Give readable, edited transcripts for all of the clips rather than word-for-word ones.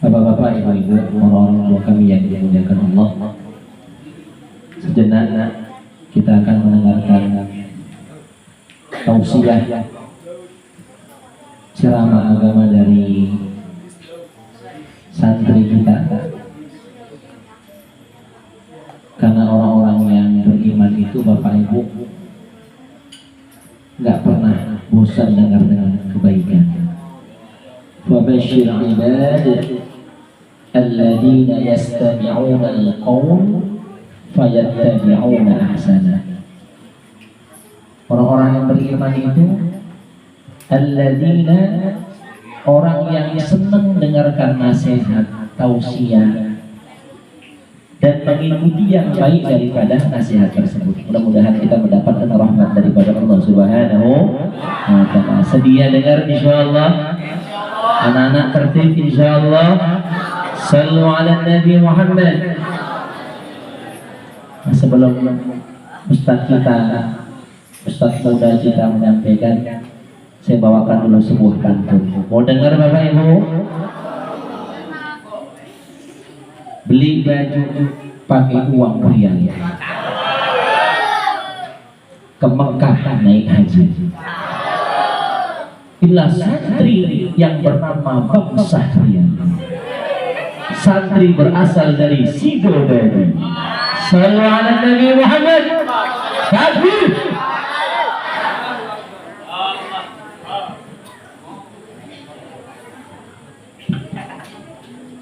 Bapak-bapak, ibu-ibu, orang-orang tua kami yang dimuliakan Allah, sejenak kita akan mendengarkan tausiah ceramah agama dari santri kita. Karena orang-orang yang beriman itu, Bapak Ibu, nggak pernah bosan dengar kebaikan. وَبَشِّرْ عِبَادِ الَّذِينَ يَسْتَمِعُونَ الْقَوْلَ فَيَتَّبِعُونَ أَحْسَنَهُ. Orang-orang yang beriman itu alladzina, orang yang senang dengarkan nasihat, tausiah, dan mengikuti yang baik daripada nasihat tersebut. Mudah-mudahan kita mendapatkan rahmat daripada Allah Subhanahu wa ta'ala. Sedia dengar insyaallah? Anak-anak tertib insyaallah. Sallu ala Nabi Muhammad. Sebelum Ustaz muda kita menyampaikan, saya bawakan dulu sebuah pantun. Mau dengar Bapak Ibu? Beli baju pakai uang rial, ke Mekah naik haji. Inilah santri yang bernama Bang Sahrian. Santri berasal dari Sidodadi. Sallu ala Nabi Muhammad. Takbir.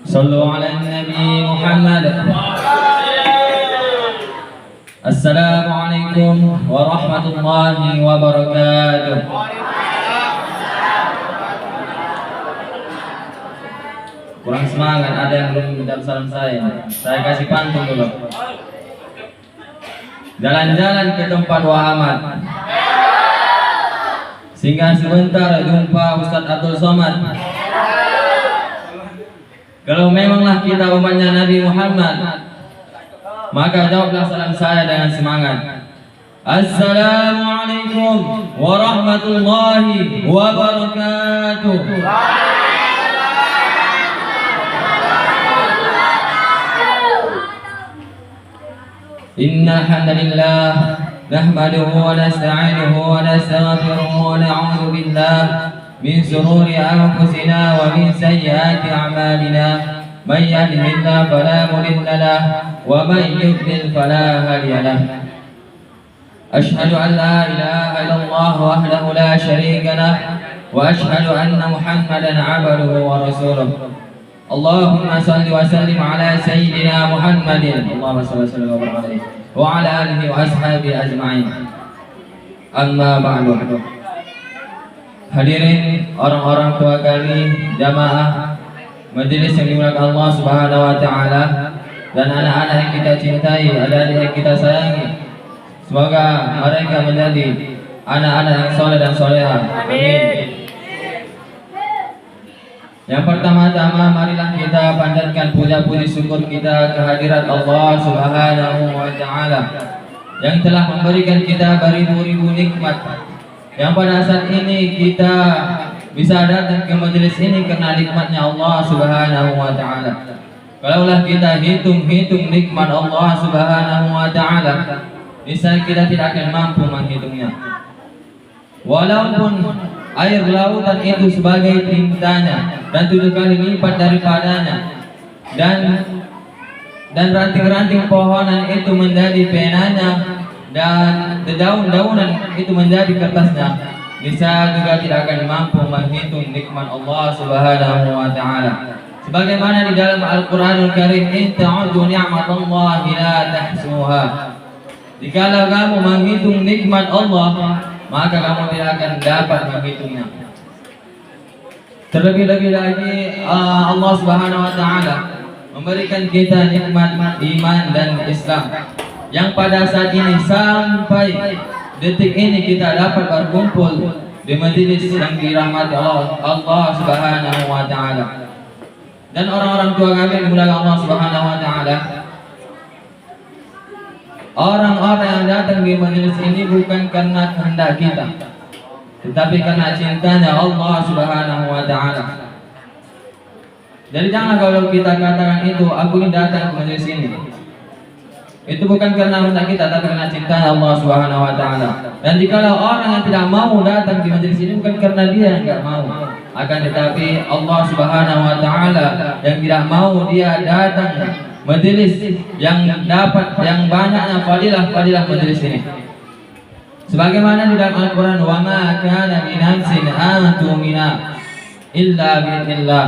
Sallu ala Nabi Muhammad. Assalamualaikum warahmatullahi wabarakatuh. Kurang semangat, ada yang belum menjawab salam saya. Saya kasih pantun dulu. Jalan-jalan ke tempat Wahamat, singgah sebentar jumpa Ustadz Abdul Somad. Kalau memanglah kita umatnya Nabi Muhammad, maka jawablah salam saya dengan semangat. Assalamualaikum warahmatullahi wabarakatuh. Innal hamdalillah nahmaduhu wa nasta'inuhu wa nastaghfiruhu wa na'udzu billah min shururi anfusina wa min sayyiati a'malina. May yahdihillahu fala mudilla lahu wa may yudlil fala hadiya lahu. Ashhadu an la ilaha illallah wahdahu la syarika lahu wa ashhadu anna Muhammadan 'abduhu wa rasuluh. Allahumma salli wa sallim ala sayyidina Muhammadin. Allahumma salli wa sallim wa barik wa ala alihi wa ashabihi ajma'in. Amma ba'du. Hadirin orang-orang tua kami, jamaah majelis yang dimuliakan Allah Subhanahu wa taala, dan anak-anak yang kita cintai, adik-adik yang kita sayangi. Semoga mereka menjadi anak-anak yang soleh dan solehah. Amin. Yang pertama-tama, marilah kita panjatkan puja-puji syukur kita kehadirat Allah Subhanahu wa ta'ala yang telah memberikan kita beribu-ribu nikmat, yang pada saat ini kita bisa datang ke majelis ini karena nikmatnya Allah Subhanahu wa ta'ala. Kalaulah kita hitung-hitung nikmat Allah Subhanahu wa ta'ala, niscaya kita tidak akan mampu menghitungnya. Walaupun air lautan itu sebagai tintanya dan 7 kali lipat daripadanya, dan ranting-ranting pohonan itu menjadi penanya, dan daun-daunan itu menjadi kertasnya, bisa juga tidak akan mampu menghitung nikmat Allah Subhanahu wa ta'ala. Sebagaimana di dalam Al-Qur'anul Karim, in ta'uddu ni'matallahi la tahsuha. Jikalau kamu menghitung nikmat Allah, maka kamu tidak akan dapat menghitungnya. Terlebih-lebih lagi Allah Subhanahu wa ta'ala memberikan kita nikmat iman dan Islam, yang pada saat ini sampai detik ini kita dapat berkumpul di majelis yang dirahmati Allah Subhanahu wa ta'ala. Dan orang-orang tua kami yang dimuliakan Allah Subhanahu wa ta'ala, orang-orang yang datang di majelis ini bukan karena kehendak kita, tetapi karena cintanya Allah Subhanahu wa ta'ala. Jadi jangan kalau kita katakan itu, aku ini datang ke majelis ini, itu bukan karena minta kita, tapi karena cinta Allah Subhanahu Wa Taala. Dan jikalau orang yang tidak mau datang di majelis ini bukan karena dia yang tidak mau, akan tetapi Allah Subhanahu Wa Taala yang tidak mau dia datang majelis yang dapat yang banyaknya fadilah majelis ini. Sebagaimana di dalam Al-Quran, wa ma kana min nafsin an tu'mina illa bi'idznillah,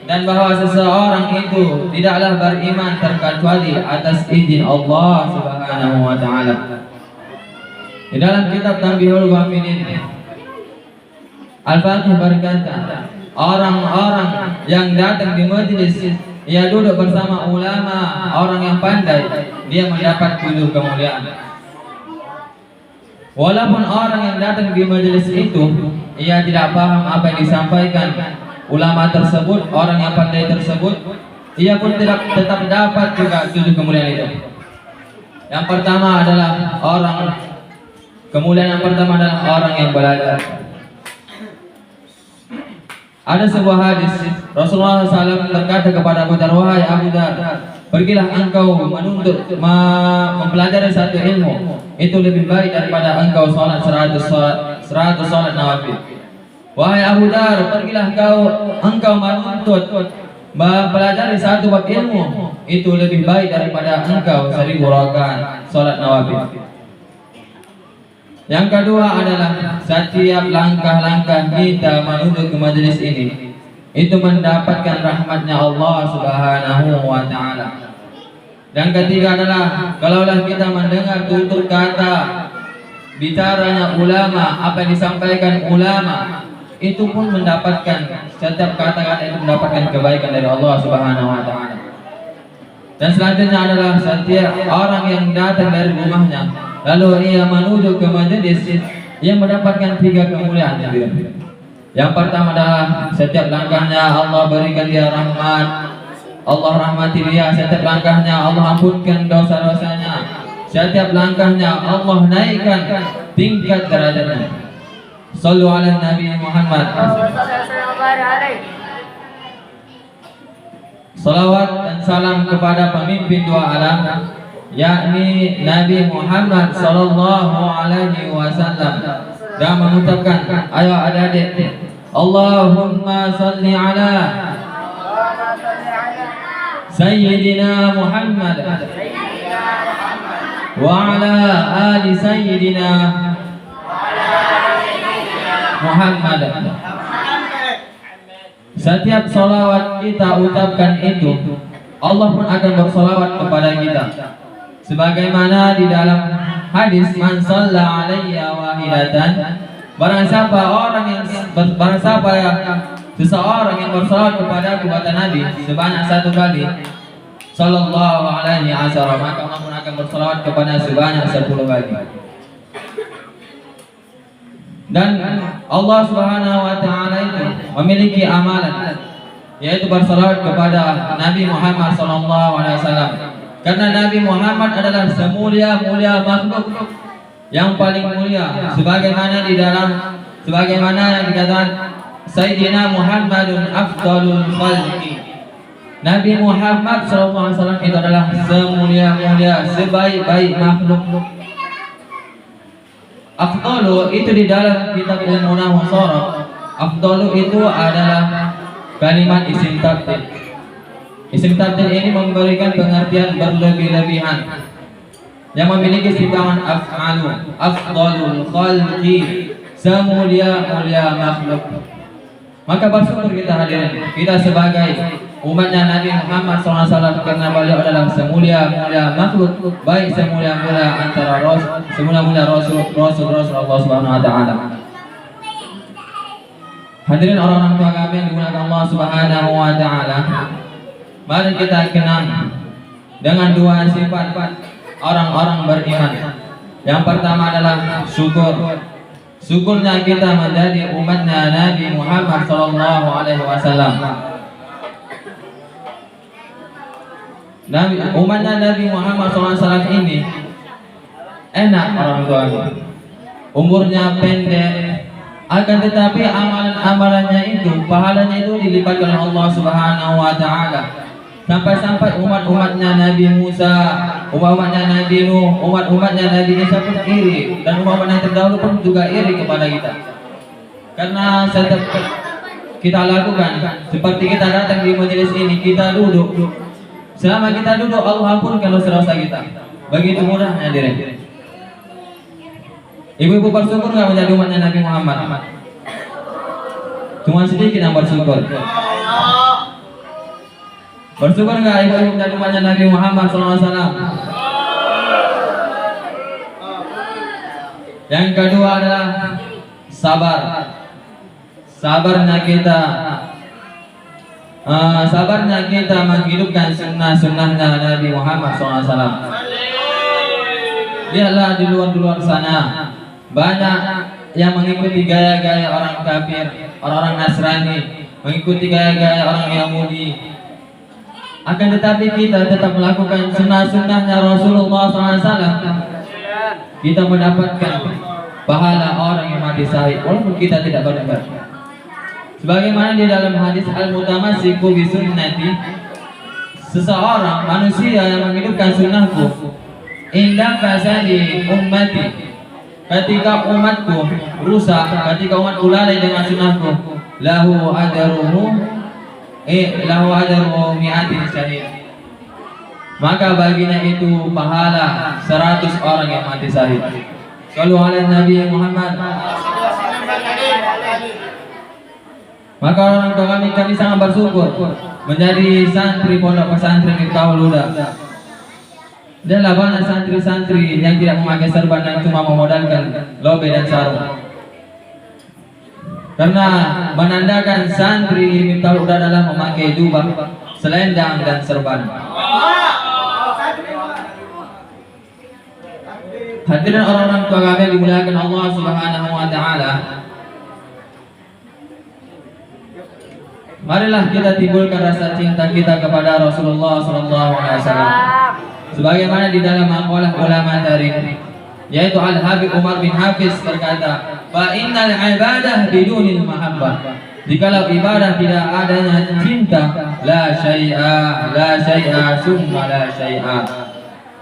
dan bahwa seseorang itu tidaklah beriman terkecuali atas izin Allah Subhanahu wa taala. Di dalam kitab Tanbihul Ghafilin, Al-Fatih berkata, orang-orang yang datang di majelis, ia duduk bersama ulama, orang yang pandai, dia mendapat 7 kemuliaan. Walaupun orang yang datang di majelis itu, ia tidak paham apa yang disampaikan ulama tersebut, orang yang pandai tersebut, ia pun tetap dapat juga 7 kemuliaan itu. Yang pertama adalah kemuliaan yang pertama adalah orang yang belajar. Ada sebuah hadis, Rasulullah SAW berkata kepada Abu Dzar, wahai Abu Dzar, pergilah engkau mempelajari satu ilmu, itu lebih baik daripada engkau sholat 100 sholat nawafil. Wahai Abu Dzar, pergilah engkau menuntut mempelajari satu bab ilmu, itu lebih baik daripada engkau 1000 rakaat sholat nawafil. Yang kedua adalah setiap langkah-langkah kita menuju ke majelis ini, itu mendapatkan rahmatnya Allah Subhanahu wa taala. Dan ketiga adalah kalaulah kita mendengar tutur kata bicaranya ulama, apa yang disampaikan ulama, itu pun mendapatkan, setiap kata-kata itu mendapatkan kebaikan dari Allah Subhanahu wa taala. Dan selanjutnya adalah setiap orang yang datang dari rumahnya lalu ia menuju ke majelis, ia mendapatkan 3 kemuliaan. Yang pertama adalah setiap langkahnya Allah berikan dia rahmat, Allah rahmati dia. Setiap langkahnya Allah ampunkan dosa-dosanya. Setiap langkahnya Allah naikkan tingkat derajatnya. Sallu ala Nabi Muhammad. Salawat dan salam kepada pemimpin 2 alam, yakni Nabi Muhammad sallallahu alaihi wasallam, dan mengucapkan, ayo adik-adik, Allahumma salli ala Sayyidina Muhammad wa ala ali Sayyidina Muhammad. Setiap salawat kita ucapkan itu, Allah pun akan bersalawat kepada kita. Sebagaimana di dalam hadis, man shalla alayya wahidatan, barang siapa seseorang yang bersalawat kepada kata Nabi sebanyak 1 kali, sallallahu alaihi wasallam, maka Allah pun akan bersalawat kepada sebanyak 10 kali. Dan Allah Subhanahu wa taala itu memiliki amalan, yaitu bersalawat kepada Nabi Muhammad sallallahu alaihi wasallam. Karena Nabi Muhammad adalah semulia-mulia makhluk, yang paling mulia, sebagaimana yang dikatakan Sayyidina Muhammadun afdalul khalqi. Nabi Muhammad SAW itu adalah semulia-mulia, sebaik-baik makhluk. Afdalu itu di dalam kitab Al-Munah Musharraf, afdalu itu adalah kalimat isim tabdil. Isim tabdil ini memberikan pengertian berlebih-lebihan yang memiliki sifaat af'alu, afdalul khalqi, semulia-mulia makhluk. Maka bersyukur kita hadirin, kita sebagai umatnya Nabi Muhammad SAW, karena beliau adalah semulia-mulia makhluk, baik semulia-mulia antara semulia-mulia Rasul Allah Subhanahu wa taala. Hadirin orang-orang tua kami yang dimuliakan Allah Subhanahu wa taala, mari kita kenang dengan 2 sifat orang-orang beriman. Yang pertama adalah syukur. Syukurnya kita menjadi umatnya Nabi Muhammad sallallahu alaihi wasallam. Umatnya Nabi Muhammad SAW ini enak orang tuanya, umurnya pendek, Akan tetapi amalan-amalannya itu, pahalanya itu dilipat oleh Allah Subhanahu wa taala. Sampai-sampai umat-umatnya Nabi Musa, umat-umatnya Nabi Nuh, umat-umatnya Nabi Isa pun iri, dan umat-umat yang terdahulu pun juga iri kepada kita. Karena setiap kita lakukan, seperti kita datang di majelis ini, kita duduk. Selama kita duduk, Allah ampunkan dosa-dosa kita. Begitu mudahnya hadirin. Ibu-ibu bersyukur nggak menjadi umatnya Nabi Muhammad? Cuma sedikit yang bersyukur. Bersyukur nggak ibu-ibu menjadi umatnya Nabi Muhammad SAW? Yang kedua adalah sabar. Sabarnya kita menghidupkan sunnah-sunnahnya Nabi Muhammad SAW. Lihatlah di luar sana, banyak yang mengikuti gaya-gaya orang kafir, orang-orang Nasrani, mengikuti gaya-gaya orang Yahudi. Akan tetapi kita tetap melakukan sunnah-sunnahnya Rasulullah SAW. Kita mendapatkan pahala orang yang mati syahid, walaupun kita tidak berdebat. Sebagaimana di dalam hadis al-mutamassiku bi sunnati, seseorang manusia yang menghidupkan sunnahku, indah fasadi ummati, ketika umatku rusak, ketika umatku lalai dengan sunnahku, lahu ajruhu mi'atin syahid, maka baginya itu pahala 100 orang yang mati syahid. Shallu ala Nabi Muhammad. Maka orang tua kami sangat bersyukur menjadi santri pondok pesantren Miftahul Huda. Adalah banyak santri-santri yang tidak memakai serban dan cuma memodalkan lobe dan sarung. Karena menandakan santri Miftahul Huda adalah memakai jubah, selendang dan serban. Hadirin orang-orang tua kami yang dimuliakan Allah Subhanahu wa taala. Marilah kita timbulkan rasa cinta kita kepada Rasulullah SAW. Sebagaimana di dalam maqalah ulama tarik, yaitu Al-Habib Umar bin Hafiz berkata, "Fa innal ibadah bidunil mahabbah." Jikalau ibadah tidak adanya cinta, la syai'a summa la syai'a.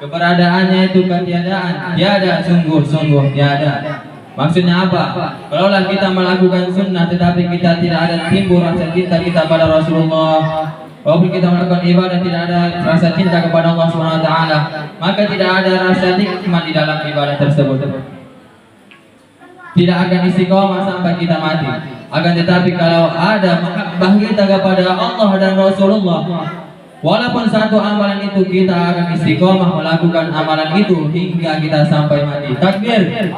Keberadaannya itu ketiadaan, tiada, sungguh-sungguh tiada. Maksudnya apa? Kalaulah kita melakukan sunnah tetapi kita tidak ada timbul rasa cinta kita pada Rasulullah, walaupun kita melakukan ibadah tidak ada rasa cinta kepada Allah Subhanahu wa taala, maka tidak ada rasa nikmat di dalam ibadah tersebut. Tidak akan istiqomah sampai kita mati. Akan tetapi kalau ada mahabbah kita kepada Allah dan Rasulullah, walaupun satu amalan itu kita akan istiqomah melakukan amalan itu hingga kita sampai mati. Takbir.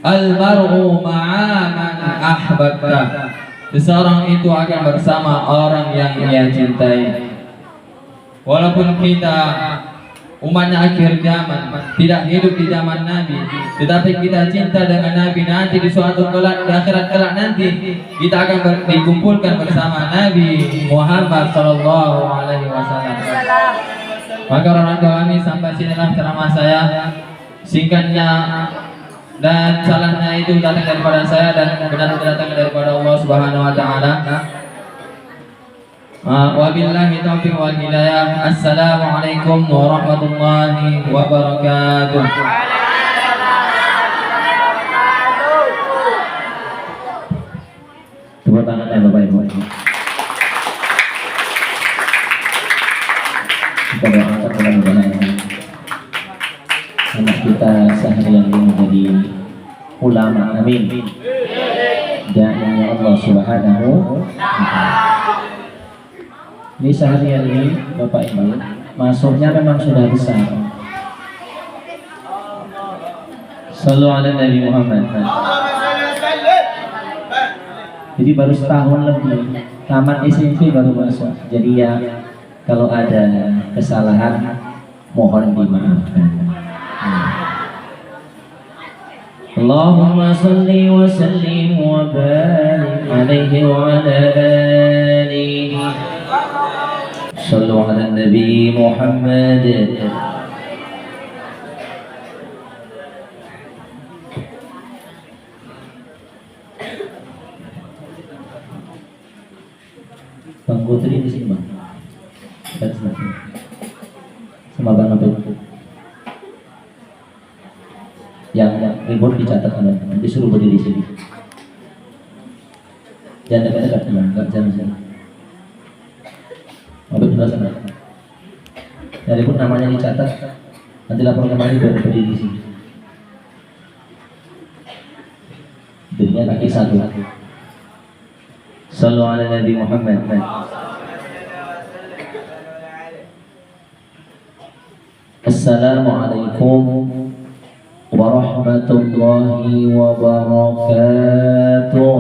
Al-mar'u ma'a man ahbabta. Seseorang itu akan bersama orang yang ia cintai. Walaupun kita umatnya akhir zaman, tidak hidup di zaman Nabi, tetapi kita cinta dengan Nabi, nanti di suatu kelak, di akhirat kelak nanti kita akan dikumpulkan bersama Nabi Muhammad SAW. Maka orang tua kami, sampai sinilah ceramah saya. Singkatnya dan salahnya itu datang daripada saya dan benar datang daripada Allah Subhanahu wa taala. Wabillahi taufiq wal hidayah. Assalamualaikum warahmatullahi wabarakatuh. Tepuk tangan ya Bapak Ibu. Kita doakan mudah-mudahan anak kita seharian ini menjadi ulama, amin. Da'iyah Allah Subhanahu wa ta'ala. Ini seharian ini Bapak Ibu masuknya memang sudah besar. Shallu ala Nabi Muhammad. Jadi baru setahun lebih, tamat SMP baru masuk. Jadi ya kalau ada kesalahan mohon dimaafkan. Allahumma salli wa sallim wa barik alaihi wa ala alihi. Sallu ala Nabi Muhammad. Bang Putri di sini bang. Dan sama bang Abdul. Yang ribut dicatat teman-teman, disuruh berdiri di sini. Jangan dekat-dekat teman, enggak jangan. Abdul sebelah sana. Yang ribut namanya dicatat, nanti lapor kembali baru berdiri di sini. Dirinya kaki satu. Sallu ala Nabi Muhammad. Assalamualaikum warahmatullahi wabarakatuh.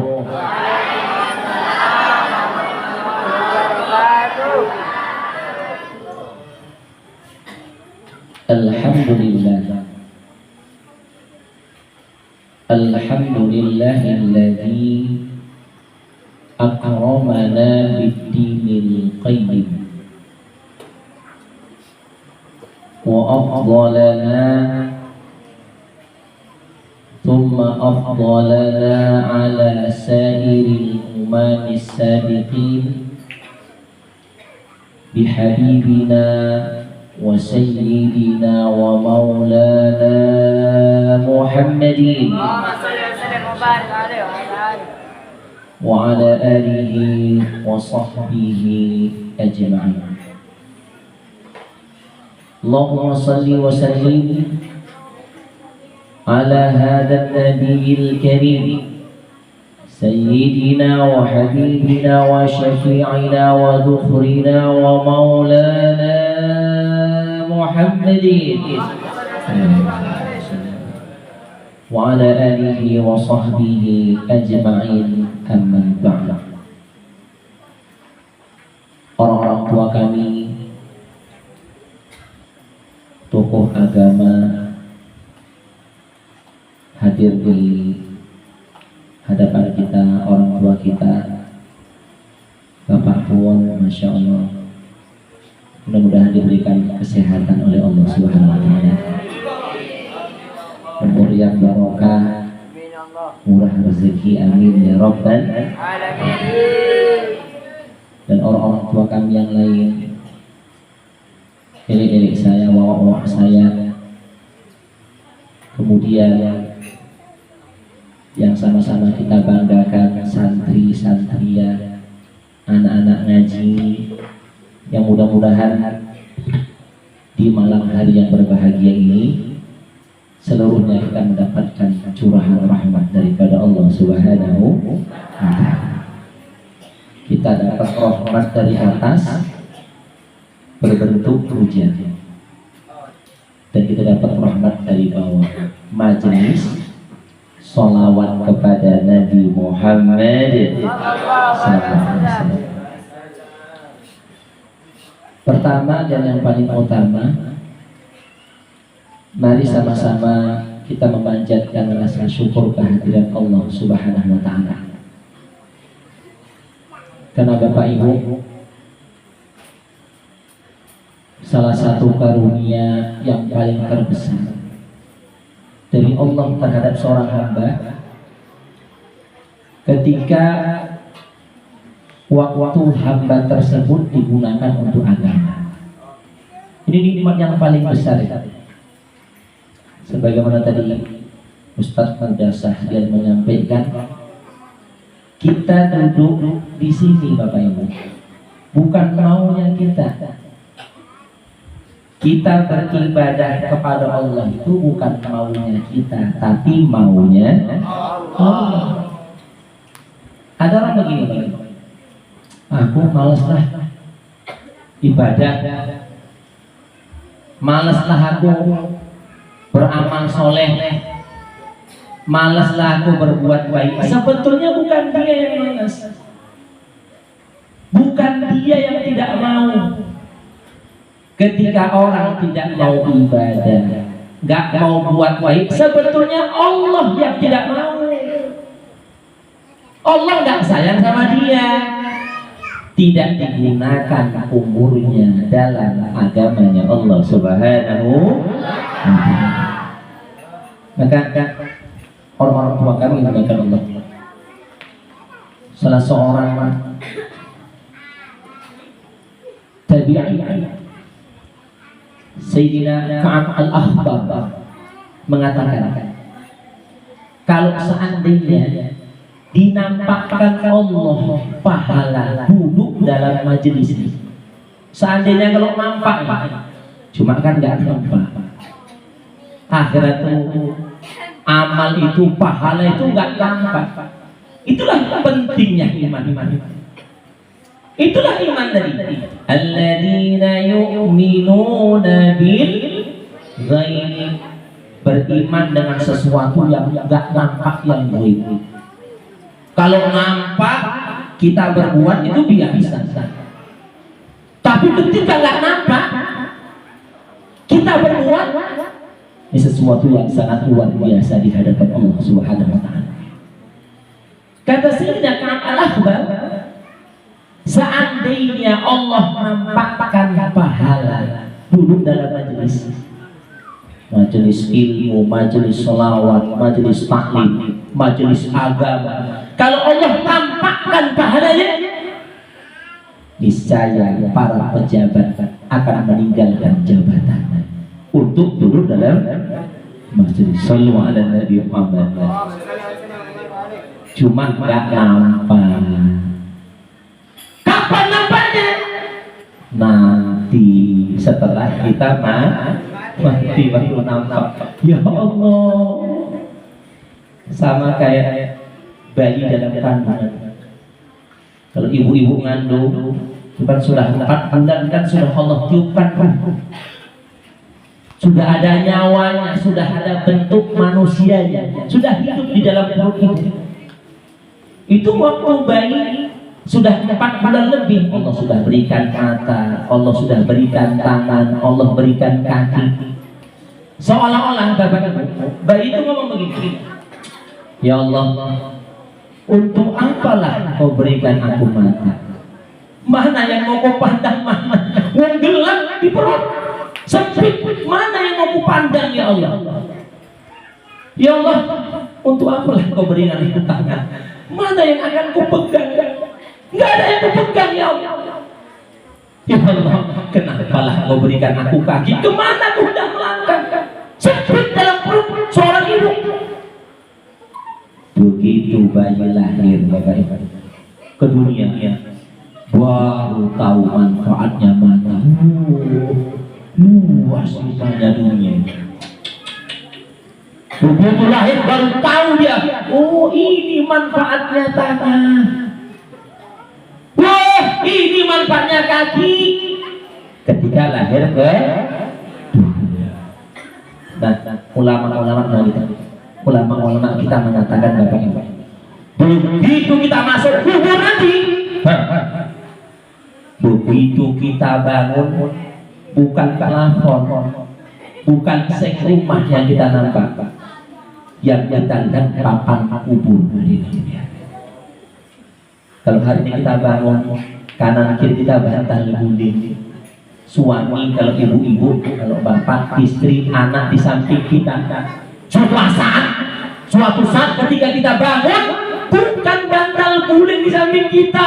Alhamdulillah. Alhamdulillahilladzi akramana bid-dinil qayyim wa afdalana thumma afdalana ala sairil umamis sabiqin bihabibina wa sayyidina wa maulana Muhammadin wa ala alihi wa sahbihi ajma'in. Allahumma salli wa sallim ala hadha an-nabiyil karim sayyidina wa habibina wa syafi'ina wa dhukhrina wa maulana Muhammadin wa ala alihi wa sahbihi ajma'in, amma ba'd. Orang-orang tua kami, tokoh agama hadir di hadapan kita, orang tua kita, Bapak Puan, Masya Allah, mudah-mudahan diberikan kesehatan oleh Allah Subhanahu wa Ta'ala, umur yang barokah, murah rezeki, amin ya rabbal alamin. Dan orang-orang tua kami yang lain, elik-elik saya, wawak-wawak saya, kemudian yang sama-sama kita banggakan, santri-santria, anak-anak ngaji, yang mudah-mudahan di malam hari yang berbahagia ini seluruhnya kita mendapatkan curahan rahmat daripada Allah Subhanahu wa Ta'ala. Kita dapat rahmat dari atas berbentuk hujan, dan kita dapat rahmat dari bawah, majelis sholawat kepada Nabi Muhammad SAW. Pertama dan yang paling utama, mari sama-sama kita memanjatkan rasa syukur kehadiran Allah Subhanahu wa Ta'ala. Karena Bapak Ibu, salah satu karunia yang paling terbesar dari Allah terhadap seorang hamba ketika waktu hamba tersebut digunakan untuk agama. Ini nikmat yang paling besar ya. Sebagaimana tadi Ustadz Mardasah dia menyampaikan, kita duduk di sini Bapak Ibu bukan maunya kita. Kita beribadah kepada Allah itu bukan maunya kita, tapi maunya Allah. Ada orang begini, aku malaslah ibadah, malaslah aku beramal soleh, malaslah aku berbuat baik. Sebetulnya bukan dia yang malas, bukan dia yang tidak mau. Ketika orang tidak mau ibadah, gak mau buat baik, sebetulnya Allah yang tidak mau. Allah gak sayang sama dia, tidak digunakan umurnya dalam agamanya Allah Subhanahu wa Ta'ala. Maka orang-orang tua kami mengatakan Allah, salah seorang tabi'in Sayyidina Ka'ab al-Akhbar mengatakan, kalau seandainya dinampakkan Allah pahala duduk dalam majelis ini, seandainya kalau nampak, cuma kan nggak nampak. Akhirat itu amal itu pahala itu nggak nampak. Itulah pentingnya iman. Itulah iman tadi. Alladzina yu'minuna bil ghaib, beriman dengan sesuatu yang nggak nampak, yang gaib. Kalau nampak kita berbuat itu biasa. Tapi ketika nggak nampak kita berbuat, ini sesuatu yang sangat luar biasa di hadapan Allah Subhanahu wa taala. Kata Sayyidina Ka'ab al-Akhbar, seandainya Allah menampakkan pahala duduk dalam majelis ilmu, majelis sholawat, majelis taklim, majelis agama, kalau Allah tampakkan pahalanya, niscaya para pejabat akan meninggalkan jabatan untuk duduk dalam majelis. Shallu ala Nabi Muhammad. Cuma nggak nampak. Kapan nampaknya? Nanti setelah kita mati baru nampak. Ya Allah, sama kayak bayi dalam kandungan. Kalau ibu-ibu ngandung, kan sudah 4 bulan, kan sudah Allah tiupkan ruh, sudah ada nyawanya, sudah ada bentuk manusianya, sudah hidup di dalam perut ibu. Itu waktu bayi sudah 4 bulan lebih, Allah sudah berikan mata, Allah sudah berikan tangan, Allah berikan kaki. Seolah-olah bayi itu ngomong begini, ya Allah, untuk apalah kau berikan aku mata? Mana yang mau kau pandang? Mana yang gelap di perut sempit, mana yang mau kau pandang? Ya Allah, ya Allah, untuk apalah kau berikan aku tangan? Mana yang akan kau pegang? Nggak ada yang kau pegang. Ya Allah, ya Allah, kenapalah kau berikan aku kaki? Kemana aku hendak melangkah? Sempit dalam perut seorang ibu. Begitu bayi lahir, Bapak Ibu, ke dunia, baru tahu manfaatnya mata. Luas rupanya dunia. Begitu lahir baru tahu dia, oh ini manfaatnya tangan, wah ini manfaatnya kaki. Ketika lahir ke dunia, dan ulama-ulama kita mengatakan, Bapak Ibu, begitu kita masuk kubur nanti, begitu kita bangun, bukan plafon, bukan seng rumah yang kita nampak, yang kita lihat papan kubur. Kalau hari ini kita bangun, kanan kiri kita bantal guling, suami, kalau ibu-ibu, kalau bapak, istri, anak di samping kita. Suatu saat ketika kita bangun, bukan bantal guling di samping kita,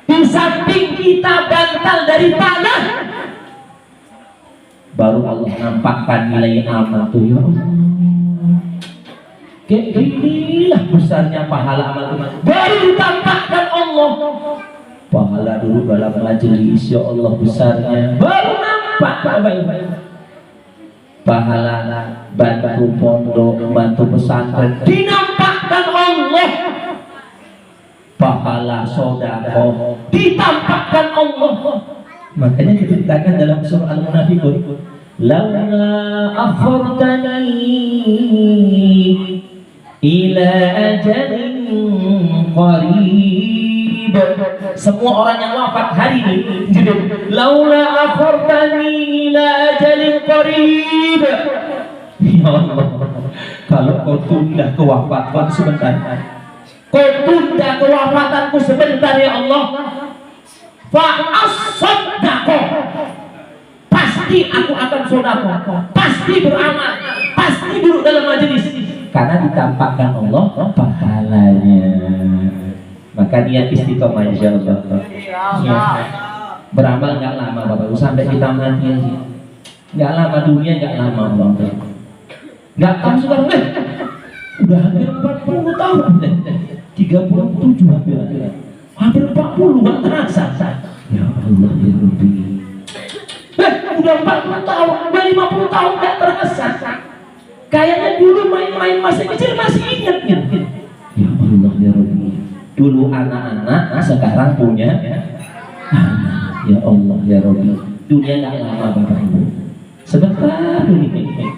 di samping kita bantal dari tanah. Baru Allah nampakkan nilai amal itu. Ya Allah, inilah besarnya pahala amal. Baru ditampakkan Allah pahala dulu dalam majelis, ya Allah besarnya. Baru nampak pahala bantu pondok, bantu pesantren, dinampakkan Allah. Pahala sedekah ditampakkan Allah. Makanya diceritakan dalam surah Al-Munafiqun, laula akhartani ila ajalin qarib. Semua orang yang wafat hari ini, laula akhartani ila ajalin qarib. Ya Allah, kalau kau tunda kewafatanku sebentar, kau tunda kewafatanku sebentar ya Allah, fa'as-saddaqo, pasti aku akan sedekah, pasti beramal, pasti duduk dalam majelis, karena ditampakkan Allah pahalanya. Maka niat istiqomah insyaallah. Ya. Beramal nggak lama Bapak Ibu, sampai kita mati aja. Nggak lama dunia, nggak lama Bapak Ibu. Nggak tahu sekarang udah hampir 40 tahun, 37 hampir 40 nggak terasa. Ya Allah ya Rabbi. Udah 40 tahun, udah 50 tahun nggak terasa. Kayaknya dulu main-main masih kecil masih ingat gitu. Ya Allah ya Rabbi. Dulu anak-anak, sekarang punya anak. Ya Allah ya Rabbi. Dunia nggak lama Bapak Ibu. Sebentar dunia.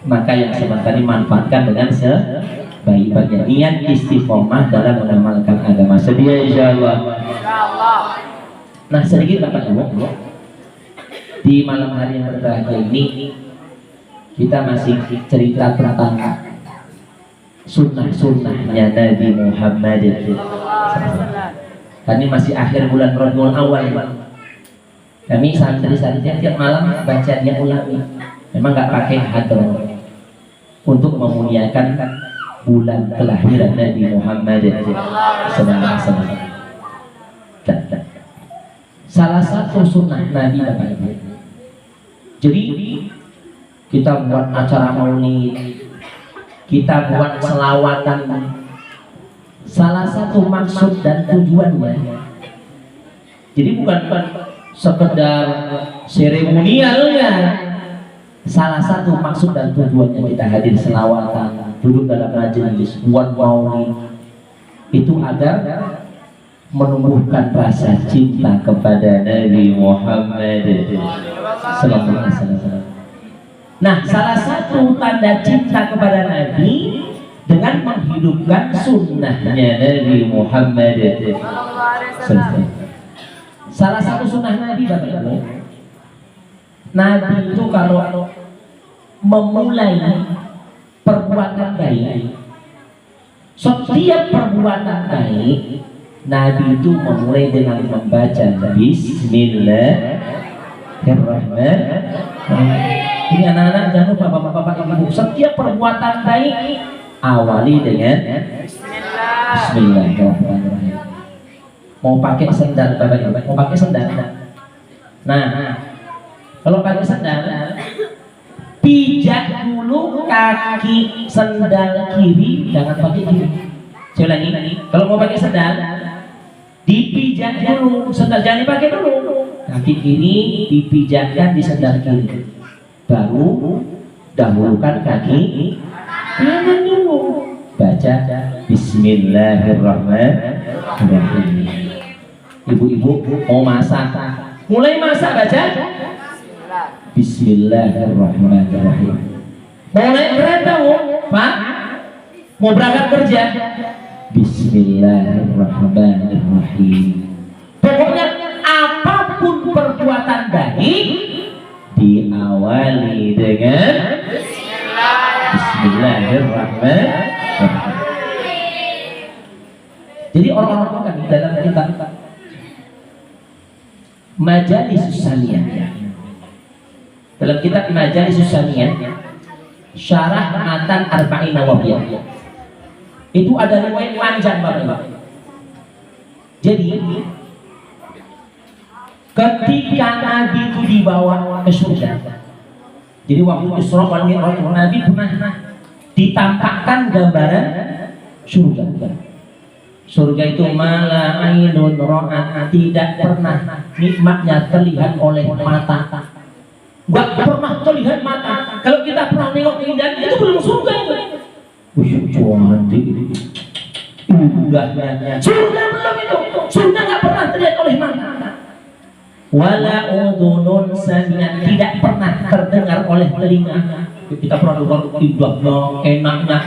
Maka yang sebentar dimanfaatkan dengan sebaik-baiknya. Niat istiqomah dalam mengamalkan agama. Sedia insyaallah. Nah sedikit Bapak Ibu, di malam hari yang berbahagia ini kita masih cerita tentang sunnah-sunnahnya Nabi Muhammad. Kami masih akhir bulan Rabiul Awal. Kami santri-santri tiap malam baca dia ulangi. Memang nggak pakai hadroh untuk memuliakan bulan kelahiran Nabi Muhammad sallallahu alaihi wasallam. Salah satu sunnah Nabi Bapak Ibu. Jadi kita buat acara maulid, kita buat selawatan. Salah satu maksud dan tujuannya, jadi bukan sekedar seremonialnya. Salah satu maksud dan tujuannya kita hadir selawatan, duduk dalam majelis, buat maulid, itu agar menumbuhkan rasa cinta kepada Nabi Muhammad sallallahu alaihi wasallam. Nah, salah satu tanda cinta kepada Nabi dengan menghidupkan sunnahnya Nabi Muhammad sallallahu. Salah satu sunnah Nabi Bapak Ibu, Nabi itu kalau memulai perbuatan baik, setiap perbuatan baik Nabi itu memulai dengan membaca Bismillahirrahmanirrahim. Ini anak-anak jangan lupa bapak-bapak ibu, setiap perbuatan baik awali dengan Bismillahirrahmanirrahim. Mau pakai sendal bapak ibu, mau pakai sendal. Nah, kalau pakai sendal, pijak dulu kaki sendal kiri, jangan pakai kiri. Saya ulangi, kalau mau pakai sendal, dipijak dulu, sendal jangan dipakai dulu. Kaki kiri dipijakkan di sendal kiri, baru dahulukan kaki kanan dulu. Baca Bismillahirrahmanirrahim. Ibu-ibu mau masak, mulai masak baca Bismillahirrahmanirrahim. Mulai kereta Pak, mau berangkat kerja, Bismillahirrahmanirrahim. Pokoknya apapun perbuatan baik diawali dengan Bismillahirrahmanirrahim. Jadi orang-orang kan dalam kitab Majalisus Saniyah, dalam kitab Majalisus Saniyah Syarah Matan Arba'in Nawawiyah, itu ada riwayat panjang Bapak. Jadi ketika Nabi itu dibawa ke surga, jadi waktu Isra wal Mi'raj Nabi pernah ditampakkan gambaran surga. Surga itu mala ainun ra'at, tidak pernah nikmatnya terlihat oleh mata. Enggak pernah terlihat mata. Kalau kita pernah nengok keindahan itu belum surga itu. Cantik. Indahnya. Surga belum itu. Surga enggak pernah terlihat oleh mata. Wala udhunun sami'at, tidak pernah terdengar oleh telinga. Kita pernah dengar indahnya, enaknya.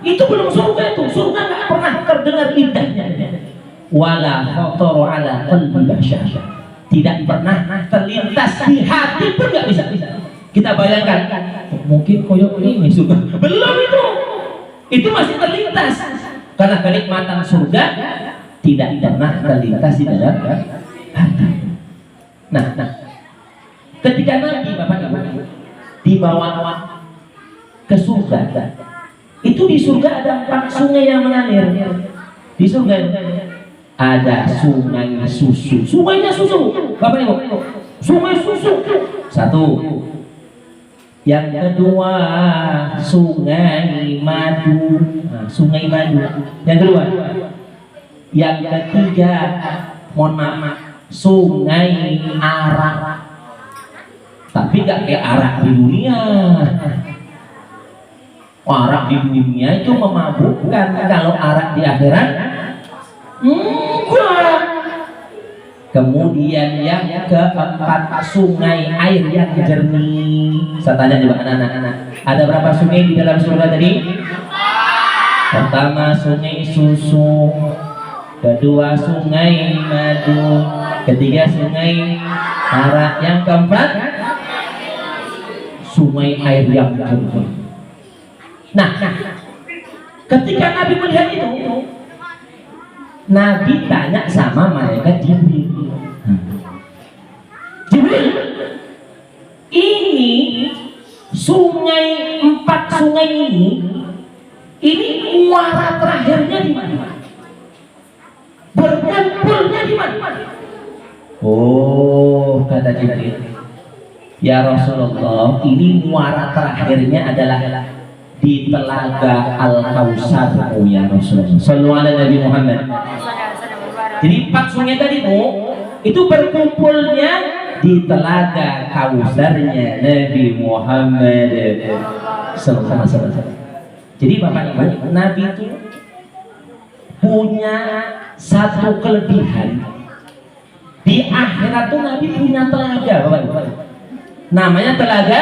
Itu belum surga itu. Surga enggak pernah terdengar indahnya. Wala khatara ala qalbi bashar, tidak pernah terlintas di hati pun nggak bisa. Kita bayangkan, mungkin koyok ini surga. Belum itu masih terlintas. Karena kenikmatan surga tidak pernah terlintas di dalam hati. Nah, ketika Nabi Bapak Ibu dibawa ke surga, itu di surga ada 4 sungai yang mengalir. Di surga ada sungai susu. Sungainya susu, Bapak Ibu. Sungai susu. Satu. Yang kedua, sungai madu. Nah, sungai madu. Yang kedua. Yang ketiga, mohon maaf, sungai arak. Tapi gak kayak arak di dunia. Arak di dunia itu memabukkan. Kalau arak di akhirat enggak. Kemudian yang keempat, sungai air yang jernih. Saya tanya coba anak-anak, ada berapa sungai di dalam surga tadi? Pertama sungai susu, kedua sungai madu, ketiga sungai arak, yang keempat sungai air yang jernih. Nah, ketika Nabi melihat itu, Nabi tanya sama malaikat Jibril. Jibril, ini sungai, 4 sungai ini muara terakhirnya di mana? Berkumpulnya di mana? Oh, kata Jibril, ya Rasulullah, ini muara terakhirnya adalah di telaga Al-Kausar, oh ya Rasulullah. Sallallahu alaihi Nabi Muhammad. Jadi 4 sungai tadi itu berkumpulnya di telaga Kausarnya Nabi Muhammad sallallahu alaihi wasallam. Jadi Bapak Ibu, Nabi itu punya satu kelebihan. Di akhirat tuh Nabi punya telaga, Bapak Ibu. Namanya telaga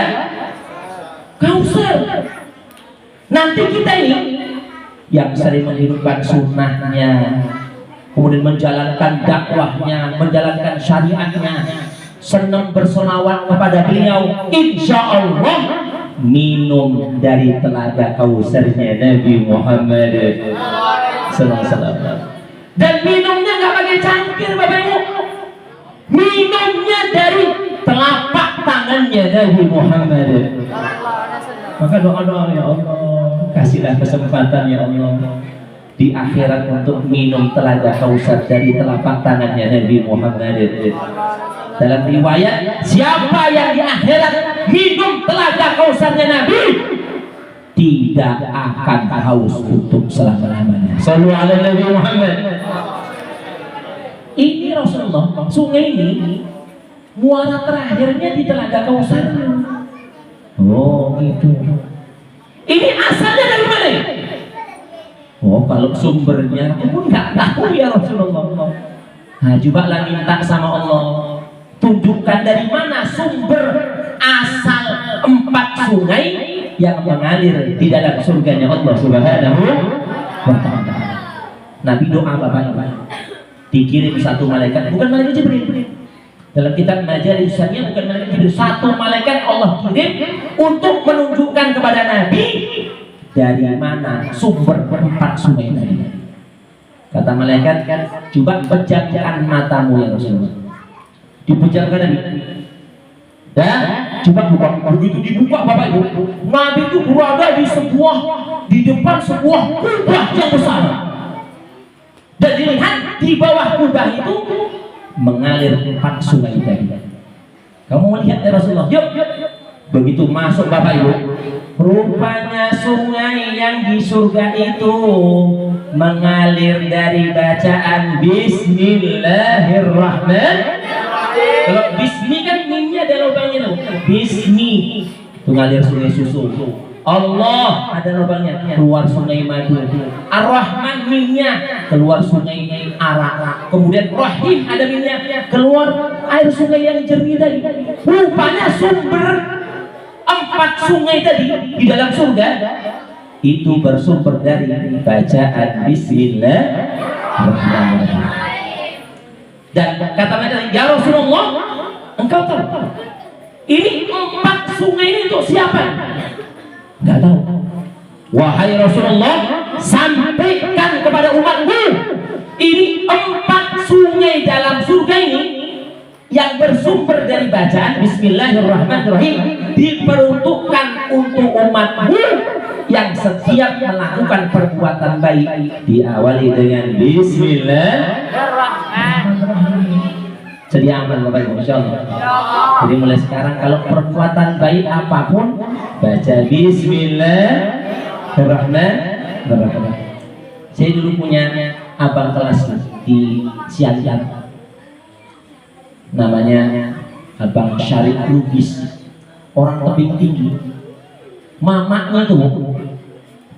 Kausar. Nanti kita ini yang sering menghidupkan sunnahnya, kemudian menjalankan dakwahnya, menjalankan syariatnya, senang bersolawat kepada beliau, insya Allah minum dari telaga Kausarnya Nabi Muhammad sallallahu alaihi wasallam. Dan minumnya nggak pakai cangkir, Bapak Ibu, minumnya dari telapak tangannya Nabi Muhammad. Maka doa-doa, ya Allah, kasihlah kesempatan ya Allah di akhirat untuk minum telaga Kausar dari telapak tangannya Nabi Muhammad. Dalam riwayat, siapa yang di akhirat minum telaga Kausarnya Nabi tidak akan haus untuk selama-lamanya. Sallallahu alaihi Nabi Muhammad. Ini Rasulullah, sungai ini muara terakhirnya di telaga Kausar. Oh gitu. Ini asalnya dari mana? Oh, kalau sumbernya aku pun nggak tahu ya Rasulullah. Nah, cobalah minta sama Allah, tunjukkan dari mana sumber asal 4 sungai yang mengalir di dalam surganya Allah Subhanahu wa ta'ala. Nabi doa Bapak, dikirim satu malaikat, bukan malaikat Jibril. Dalam kitab Majalis Syariah bukan malaikat Jibril, satu malaikat Allah kirim untuk menunjukkan kepada Nabi dari mana sumber 4 sungai tadi. Kata malaikat, coba pejamkan matamu ya Rasulullah. Dipejamkan Nabi. Dan coba buka. Begitu dibuka Bapak Ibu, Nabi itu berada di depan sebuah kubah yang besar. Dan dilihat di bawah kubah itu mengalir 4 sungai tadi. Kamu melihat ya Rasulullah? Yuk. Begitu masuk Bapak Ibu, rupanya sungai yang di surga itu mengalir dari bacaan Bismillahirrahmanirrahim. Kalau bismi kan mimnya ada lubangnya tuh. Bismi itu ngalir sungai susu. Allah ada lubangnya, keluar sungai madu. Ar-Rahman mimnya keluar sungai arak. Kemudian Rahim ada mimnya, keluar air sungai yang jernih tadi. Rupanya sumber 4 sungai tadi di dalam surga itu bersumber dari bacaan Bismillahirrahmanirrahim. Dan kata mereka, ya Rasulullah, engkau tahu ini 4 sungai ini untuk siapa? Enggak tahu. Wahai Rasulullah, sampaikan kepada umatmu, ini 4 sungai dalam surga ini yang bersumber dari bacaan Bismillahirrahmanirrahim diperuntukkan untuk umatmu yang setiap melakukan perbuatan baik diawali dengan Bismillah. Sedia aman Bapak Ibu, Masya Allah. Jadi mulai sekarang kalau perbuatan baik apapun baca Bismillahirrahmanirrahim. Saya dulu punya abang kelas di Siantar, namanya Abang Syarif Lubis, orang tebing tinggi. Mamanya tuh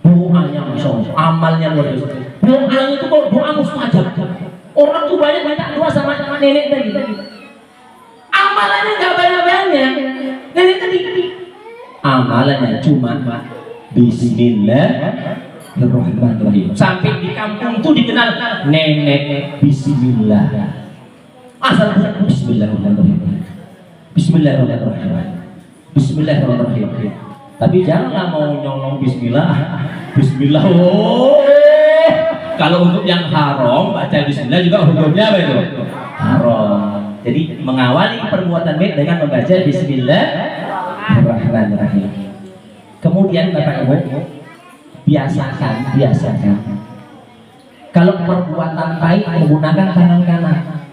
doanya Masya Allah, amalnya luar biasa. Doanya itu kalau doa mustajab. Orang tuh banyak minta doa sama nenek tadi. Amalannya nggak banyak-banyak. Nenek tadi amalannya cuma Bismillahirrahmanirrahim. Sampai di kampung tuh dikenal nenek Bismillah. Asal Bismillahirrahmanirrahim. Bismillahirrahmanirrahim. Bismillahirrahmanirrahim. Tapi janganlah mau nyolong Bismillah. Bismillah. Oh. Kalau untuk yang haram baca Bismillah juga hukumnya apa itu? Haram. Jadi mengawali perbuatan baik dengan membaca Bismillahirrahmanirrahim. Kemudian Bapak Ibu, biasakan. Kalau perbuatan baik menggunakan tangan kanan.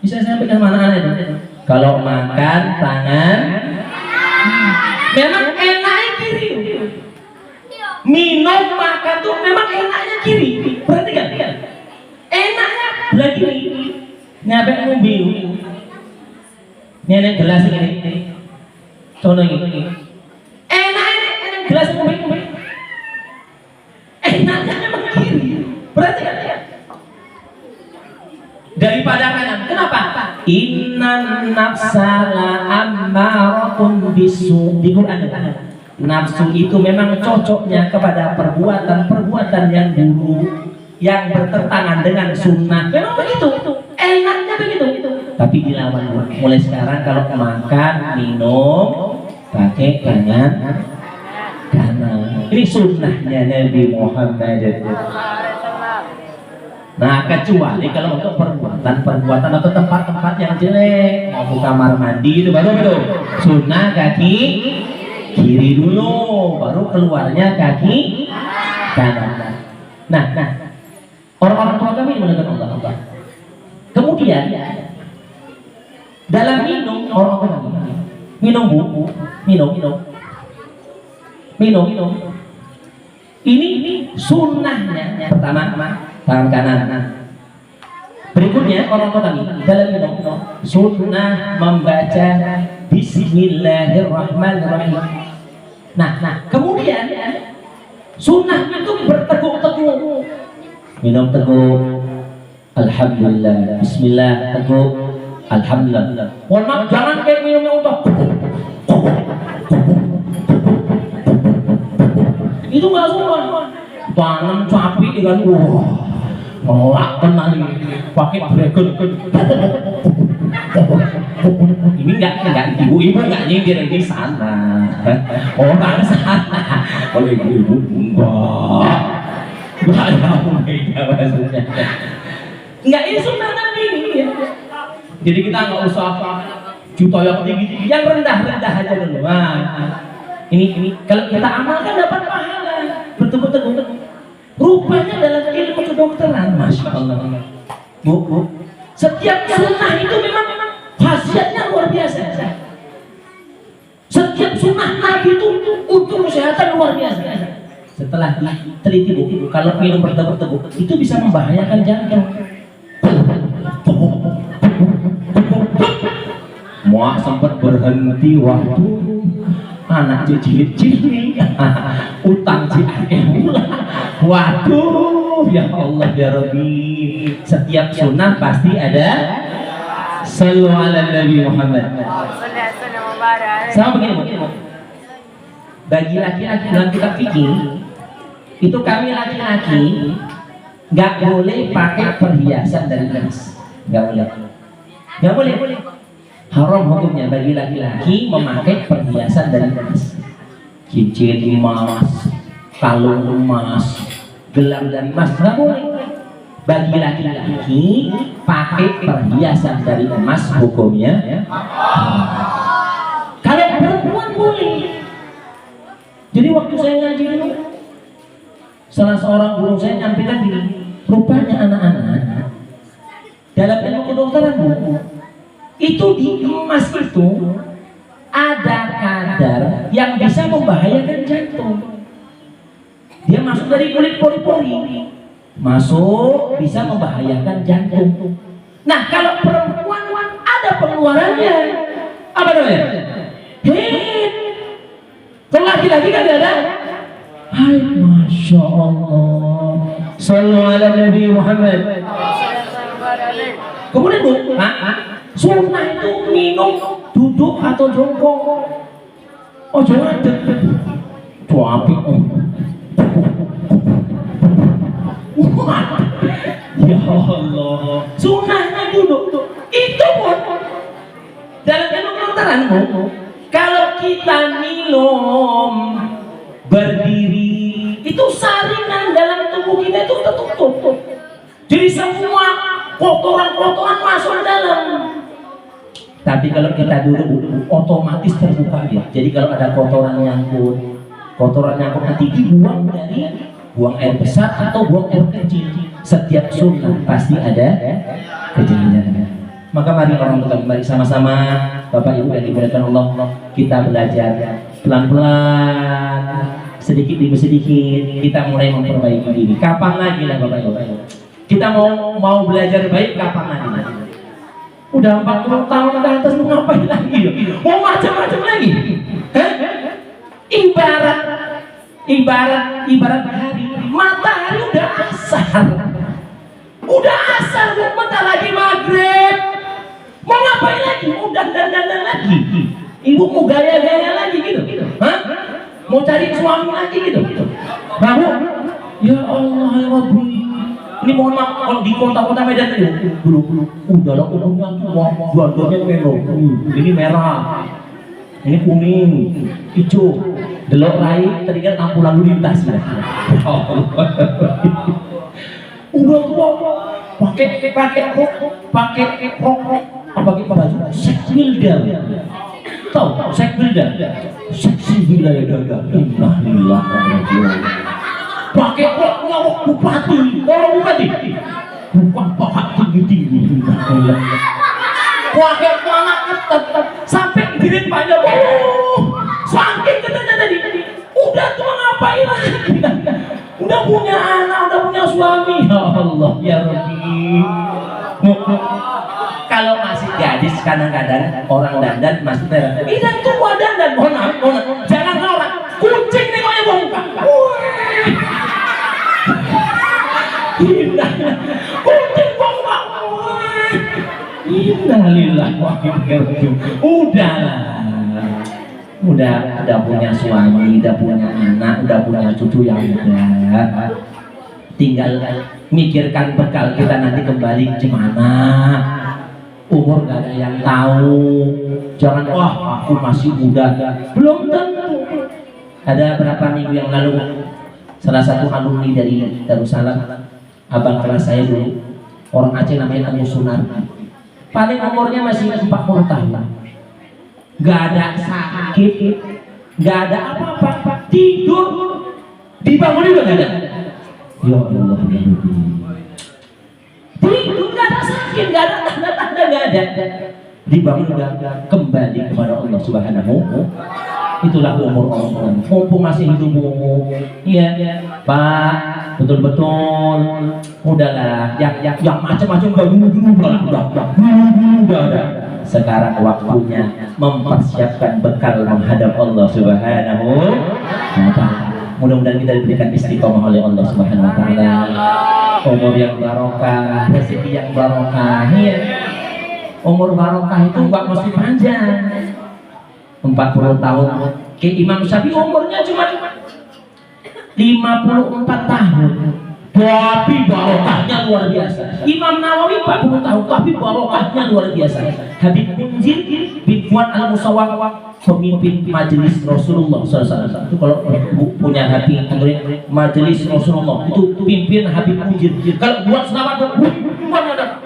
Bisa saya sampaikan mana itu? Kalau makan tangan, memang enaknya kiri. Minum makan tuh memang enaknya kiri. Perhatikan. Enaknya belah kiri. Nyampe mobil. Ini gelas ini. Contoh ini. Enaknya gelas mobil. Enaknya memang kiri. Perhatikan. Daripada kanan. Kenapa? Innan nafsala ammaratun bisu. Di Quran ada. Nafsu itu memang cocoknya kepada perbuatan yang buruk, yang bertentangan dengan sunnah. Memang begitu, enaknya begitu. Tapi dilawan. Mulai sekarang kalau makan, minum, pakai tangan kanan. Ini sunnahnya Nabi Muhammad. Nah, kecuali kalau untuk perbuatan atau tempat-tempat yang jelek, mau ke kamar mandi itu baru itu sunnah kaki kiri dulu, baru keluarnya kaki kanan. Nah, orang-orang tua kami mendengar Allah. Kemudian dalam minum orang tua kami minum. Ini sunnahnya pertama tangan kanan. Berikutnya orang tua kami dalam minum sunnah membaca Bismillahirrahmanirrahim. Nah, kemudian sunnah itu berteguk-teguk. Minum teguk, alhamdulillah. Bismillah, teguk, alhamdulillah. Mohon maaf, jangan kayak minumnya untuk. Itu nggak sunnah. Tanam capi kan, melak kenal pakai dragon. Ini enggak ibu-ibu enggak nyindir di sana. Orang sana. Oleh ibu enggak ada beda maksudnya. Enggak, ini sunnah Nabi ini ya. Jadi kita enggak usah juta yang tinggi-tinggi, yang rendah-rendah aja dulu. Ini kalau kita amalkan dapat pahala. Berteguk-teguk. Rupanya dalam ilmu kedokteran, Masya Allah. Bu, setiap sunnah itu memang khasiatnya luar biasa. Setiap sunnah Nabi itu untuk kesehatan luar biasa. Setelah diteliti, kalau minum berteguk-teguk itu bisa membahayakan jantung. Muak sempat berhenti waktu anak cilik-cilik utang cilik. Waduh, ya Allah ya Rabbi. Setiap sunnah pasti ada sallu ala Nabi Muhammad. Sama begini. Bagi laki-laki dalam kitab fikih itu kami laki-laki nggak boleh pakai perhiasan dari emas. Nggak boleh. Haram hukumnya bagi laki-laki memakai perhiasan dari emas. Cincin emas, kalung emas, gelang dari emas nggak boleh. Bagi laki-laki pakai perhiasan dari emas hukumnya. Kalau perempuan boleh. Jadi waktu saya ngaji dulu, salah seorang guru saya nyampaikan gini, rupanya anak-anak dalam ilmu kedokteran Itu di emas itu ada kadar yang bisa membahayakan jantung. Dia masuk dari kulit pori-pori, masuk bisa membahayakan jantung. Nah kalau perempuan ada pengeluarannya, apa namanya? Head. Kalau laki-laki kan ada. Hai, masya Allah. Sallu ala Nabi Muhammad. Kemudian bu, sunnah itu minum duduk atau jongkok. Oh jangan tuh api. Ya Allah, sunnahnya duduk. Itu pun dalam kedokteran bu, kalau kita minum berdiri, itu saringan dalam tubuh kita itu tertutup. Jadi semua kotoran-kotoran masuk ke dalam. Tapi kalau kita duduk otomatis terbuka dia. Jadi kalau ada kotoran nyangkut nanti dibuang dari buang air besar atau buang air kecil. Setiap sunnah pasti ada kejadian. Maka mari orang tua kembali sama-sama, Bapak Ibu yang dimuliakan Allah, kita belajar pelan-pelan, sedikit demi sedikit kita mulai memperbaiki diri. Kapan lagi lah Bapak Ibu? Kita mau belajar baik kapan lagi? Udah 40 tahun ke atas mau ngapain lagi? Mau macam-macam lagi? Ibarat hari, matahari udah asar, bentar lagi maghrib. Mau ngapain lagi? Mau dandan lagi? Ibu mau gaya-gaya lagi gitu? Hah? Mau cari suami lagi gitu? Baru? Ya Allah ya Rabbi. Ini mohon maaf kalau di kota-kota Medan tadi dulu udah lah umumnya dua-duanya merah. Ini merah, ini kuning, hijau, delok rai teringat lampu lalu lintas. Udah tua pakai rok apa baju seks builder. Tahu seks builder? Seksi builder ya Alhamdulillah. Pakai roknya rok bupati, orang bupati bukan paha tinggi pakai celana ketat sampai girit panjang. Saking ketatnya tadi udah tua ngapain lagi? Udah punya anak, udah punya suami. Ya Allah ya Rabbi. Kalau masih gadis kadang-kadang orang dandan masih terang. Ini tua dandan, jangan orang kucing nih kok yang bongkar. Kucing bongkar. Innalillahi wa inna ilaihi udah punya suami, udah punya anak, udah punya cucu yang muda. Tinggal mikirkan bekal kita nanti kembali gimana. Umur gak ada yang tahu. Jangan aku masih muda. Belum tentu. Ada berapa minggu yang lalu salah satu alumni dari Darussalam, abang kelas saya dulu, orang Aceh namanya Abu Sunar. Paling umurnya masih 40 tahun. Gak ada sakit, gak ada apa-apa, tidur dibangun juga gak ada. Ya Allah, tidur gak ada sakit, gak ada tanda-tanda, gak ada. Dibangun udah kembali kepada Allah Subhanahu. Itulah umur orang. Mumpung masih hidup iya Pak, betul-betul udahlah yang macam-macam udah. Sekarang waktunya mempersiapkan bekal menghadap Allah Subhanahu wa ta'ala. Mudah-mudahan kita diberikan istiqomah oleh Allah Subhanahu wa ta'ala. Umur yang barokah, rezeki yang barokah. Iya. Umur barokah itu enggak mesti panjang. 40 tahun. Kayak Imam Syafi'i umurnya cuma 54 tahun. Tapi barokahnya luar biasa. Imam Nawawi 40 tahun, tapi barokahnya luar biasa. Habib Munzir bin Fuad Al-Musawwar, pemimpin majelis Rasulullah SAW. Itu kalau punya hati majelis Rasulullah, itu pimpin Habib Munzir. Kalau buat selawat bukan ada.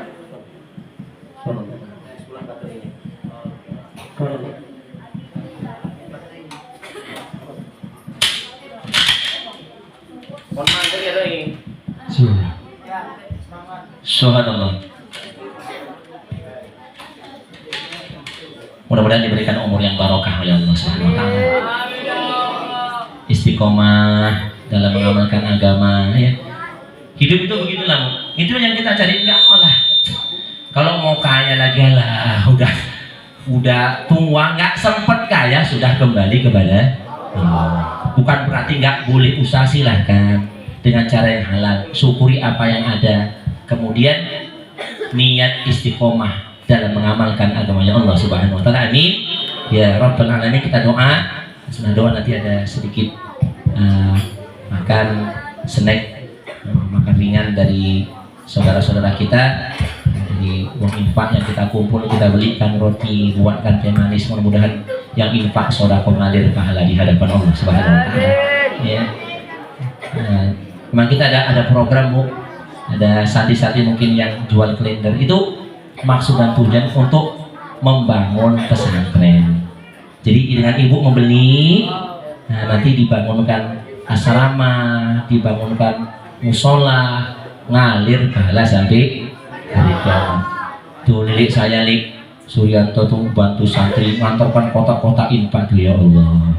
Subhanallah. Mudah-mudahan diberikan umur yang barokah oleh Allah Subhanahu wa taala. Istiqomah dalam mengamalkan agama ya. Hidup itu begitulah. Itu yang kita cari, enggak lah. Kalau mau kaya lagi lah, udah tua nggak sempet kaya sudah kembali kepada Allah. Bukan berarti nggak boleh usaha, silahkan dengan cara yang halal, syukuri apa yang ada, kemudian niat istiqomah dalam mengamalkan agamanya Allah Subhanahu wa taala. Amin ya rabbal alamin. Kita doa, setelah doa nanti ada sedikit makan snack, makan ringan dari saudara-saudara kita. Jadi uang infak yang kita kumpul, kita belikan roti, buatkan teh manis, mudah-mudahan yang infak sedekah mengalir pahala di hadapan Allah Subhanahu wa taala. Ya. Memang kita ada program Bu, ada santri-santri mungkin yang jual kalender, itu maksud dan tujuan untuk membangun pesantren. Jadi dengan ibu membeli, nanti dibangunkan asrama, dibangunkan musola, ngalir pahala sampai hari kiamat. Tuh lilik saya Lik Suryanto tuh bantu santri ngantorkan kotak-kotak infak tuh, ya Allah.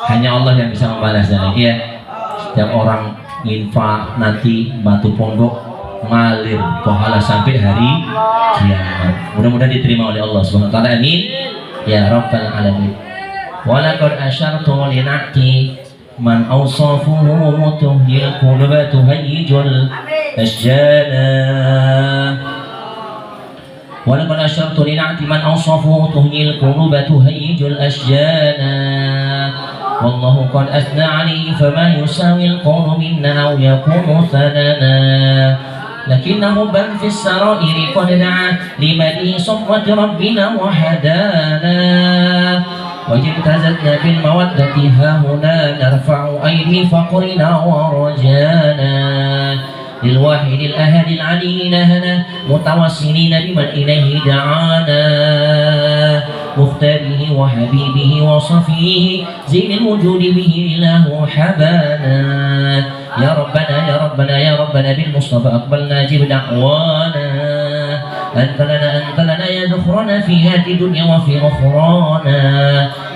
Hanya Allah yang bisa membalasnya. Ya, setiap orang infak nanti bantu pondok ngalir pahala sampai hari kiamat. Mudah-mudahan diterima oleh Allah Subhanahu wa taala. Amin ya rabbal alamin. Wa laqad asyartu li na'ti man awsafuhu tuhil qulba tuhayyijul asjana. Wa laqad asyartu li na'ti man awsafuhu tuhil qulba tuhayyijul asjana. والله قد أثنى عليه فما يساوي القول منا أو يكون ثنانا لكنه بل في السرائر قد دعا لمدي صفوة ربنا وهدانا واجتزتنا بالمودة ها هنا نرفع أيدي فقرنا ورجانا للواحد الأحد العلي نهنا متوسلين بمن إليه دعانا مختاره وحبيبه وصفيه زين الوجود به إله حبانا يا ربنا يا ربنا يا ربنا بالمصطفى أقبلنا جب دعوانا أنت لنا يا ذخرنا في هذه الدنيا وفي أخرانا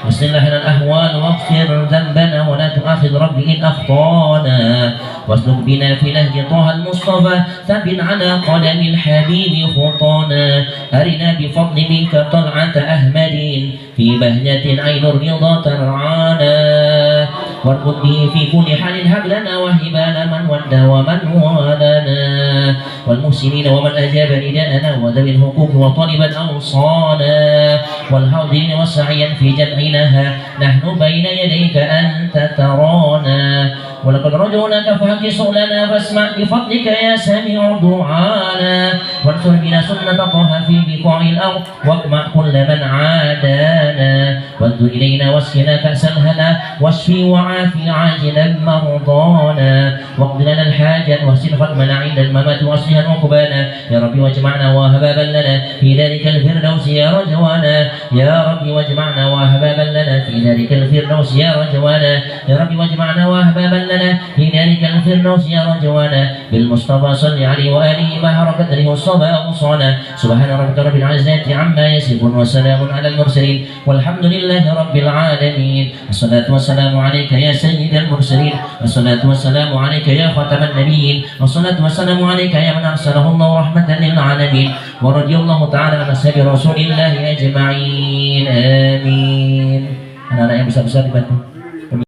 واصلح لنا الأهوال واغفر ذنبنا ولا تؤاخذ ربي إن أخطانا واسلك بنا في نهج طه المصطفى ثبت على قدم الحبيب خطانا أرنا بفضل منك طلعة أحمد في بهجة عين الرضا ترعانا واربط به في كل حال هب لنا وهبانا من ودى ومن والانا والمحسنين ومن أجاب نداءنا وذوي الحقوق وطالبا أوصانا والحاضرين والسعيا في جمعنا نحن بين يديك أنت ترانا ولقد رجوناك فاكس لنا فاسمع بفضلك يا سميع دعانا وانصر بنا سنة طه في بقاع الأرض واقمع كل من عادانا وانظر إلينا واسقنا كأس الهنا واشفي وعافي عاجلا مرضانا واقض لنا الحاجة واحسن ختمنا عند الممات واصلها عقبانا يا ربي واجمعنا وهبابا لنا في ذلك الفردوس يا رجوانا يا ربي واجمعنا وهبابا لنا في ذلك الفردوس يا رجوانا يا ربي واجمعنا وهبابا لنا في ذلك الفردوس يا رجوانا بالمصطفى صل عليه وآله مع قدره الصبا أوصانا سبحان ربك رب العزة عما يصفون وسلام على المرسلين والحمد لله رب العالمين والصلاة والسلام عليك يا سيد المرسلين والصلاة والسلام عليك يا خاتم النبيين والصلاة والسلام عليك يا من أرسله الله رحمة للعالمين ورضي الله تعالى عن أصحاب رسول الله أجمعين آمين. Anak-anak yang besar-besar dibantu.